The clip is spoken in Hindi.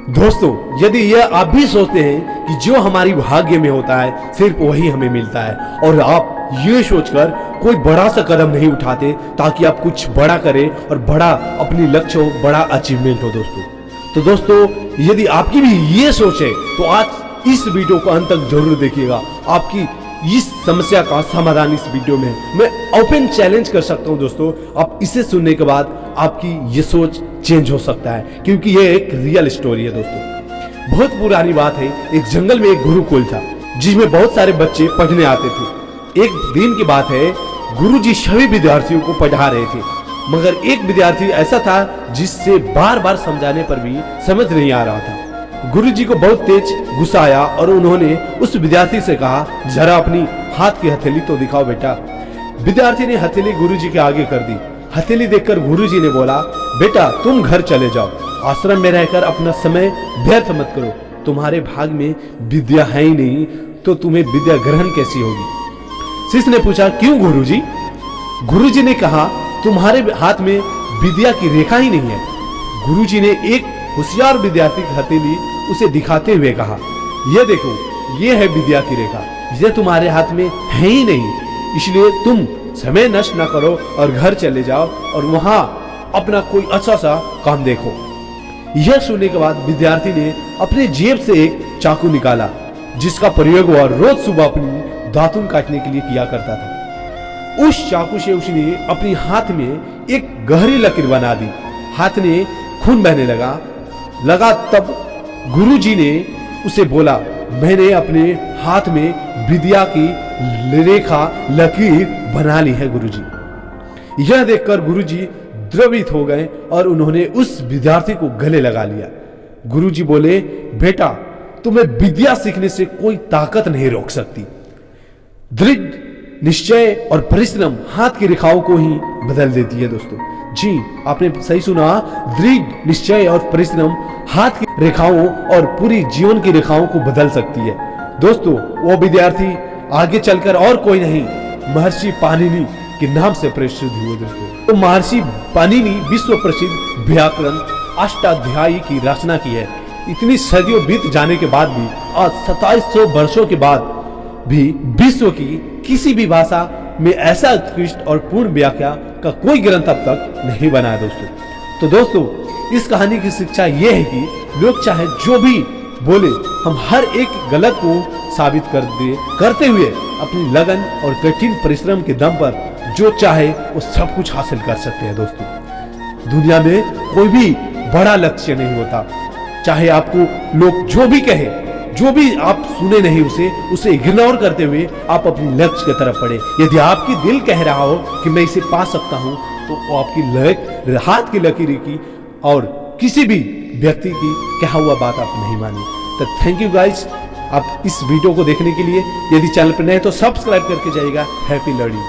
दोस्तों, यदि यह आप भी सोचते हैं कि जो हमारी भाग्य में होता है सिर्फ वही हमें मिलता है और आप ये सोचकर कोई बड़ा सा कदम नहीं उठाते ताकि आप कुछ बड़ा करें और बड़ा अपनी लक्ष्य हो, बड़ा अचीवमेंट हो दोस्तों, यदि आपकी भी ये सोच है तो आज इस वीडियो को अंत तक जरूर देखिएगा। आपकी इस समस्या का समाधान इस वीडियो में है। मैं ओपन चैलेंज कर सकता हूं दोस्तों, आप इसे सुनने के बाद आपकी ये सोच चेंज हो सकता है, क्योंकि ये एक रियल स्टोरी है दोस्तों। बहुत पुरानी बात है, एक जंगल में एक गुरुकुल था जिसमें बहुत सारे बच्चे पढ़ने आते थे। एक दिन की बात है, गुरुजी सभी विद्यार्थियों को पढ़ा रहे थे, मगर एक विद्यार्थी ऐसा था जिससे बार बार समझाने पर भी समझ नहीं आ रहा था। गुरुजी को बहुत तेज गुस्सा आया और उन्होंने उस विद्यार्थी से कहा, जरा अपनी हाथ की हथेली तो दिखाओ बेटा। विद्यार्थी ने हथेली गुरुजी के आगे कर दी। हथेली देखकर गुरुजी ने बोला, बेटा तुम घर चले जाओ, आश्रम में रहकर अपना समय व्यर्थ मत करो। तुम्हारे भाग में विद्या है ही नहीं तो तुम्हें विद्या ग्रहण कैसी होगी। शिष्य ने पूछा, क्यों गुरुजी? गुरुजी ने कहा, तुम्हारे हाथ में विद्या की रेखा ही नहीं है। गुरुजी ने एक होशियार विद्यार्थी की हथेली उसे दिखाते हुए कहा, ये देखो, ये है विद्या की रेखा, ये तुम्हारे हाथ में है ही नहीं, इसलिए तुम समय नष्ट ना करो और घर चले जाओ और वहां अपना कोई अच्छा सा काम देखो। यह सुनने के बाद विद्यार्थी ने अपने जेब से एक चाकू निकाला जिसका प्रयोग वह रोज सुबह अपनी दातुन काटने के लिए किया करता था। उस चाकू से उसने अपनी हाथ में एक गहरी लकीर बना दी। हाथ में खून बहने लगा। तब गुरुजी ने उसे बोला, मैंने अपने हाथ में विद्या की रेखा लकीर बना ली है गुरुजी। यह देखकर गुरुजी द्रवित हो गए और उन्होंने उस विद्यार्थी को गले लगा लिया। गुरुजी बोले, बेटा तुम्हें विद्या सीखने से कोई ताकत नहीं रोक सकती। दृढ़ निश्चय और परिश्रम हाथ की रेखाओं को ही बदल देती है दोस्तों। जी आपने सही सुना, दृढ़ निश्चय और परिश्रम हाथ की रेखाओं और पूरी जीवन की रेखाओं को बदल सकती है दोस्तों। वो विद्यार्थी आगे चलकर और कोई नहीं, महर्षि पाणिनि के नाम से प्रसिद्ध हुए दोस्तों। तो महर्षि पाणिनि विश्व प्रसिद्ध व्याकरण अष्टाध्यायी की रचना की है। इतनी सदियों बीत जाने के बाद भी आज 2700 वर्षों के बाद भी विश्व की किसी भी भाषा में ऐसा उत्कृष्ट और पूर्ण व्याख्या का कोई ग्रंथ अब तक नहीं बना है दोस्तों। तो दोस्तों, इस कहानी की शिक्षा यह है कि लोग चाहे जो भी बोले, हम हर एक गलत को साबित करते हुए अपनी लगन और कठिन परिश्रम के दम पर जो चाहे वो सब कुछ हासिल कर सकते हैं दोस्तों। दुनिया में कोई भी बड़ा लक्ष्य नहीं होता, चाहे आपको लोग जो भी कहे, जो भी आप सुने नहीं उसे इग्नोर करते हुए आप अपनी लक्ष्य की तरफ बढ़े। यदि आपकी दिल कह रहा हो कि मैं इसे पा सकता हूं, तो वो आपकी हाथ की लकीर की और किसी भी व्यक्ति की कहा हुआ बात आप नहीं मानिए। तो थैंक यू गाइस, आप इस वीडियो को देखने के लिए। यदि चैनल पर नए तो सब्सक्राइब करके जाइएगा। Happy learning.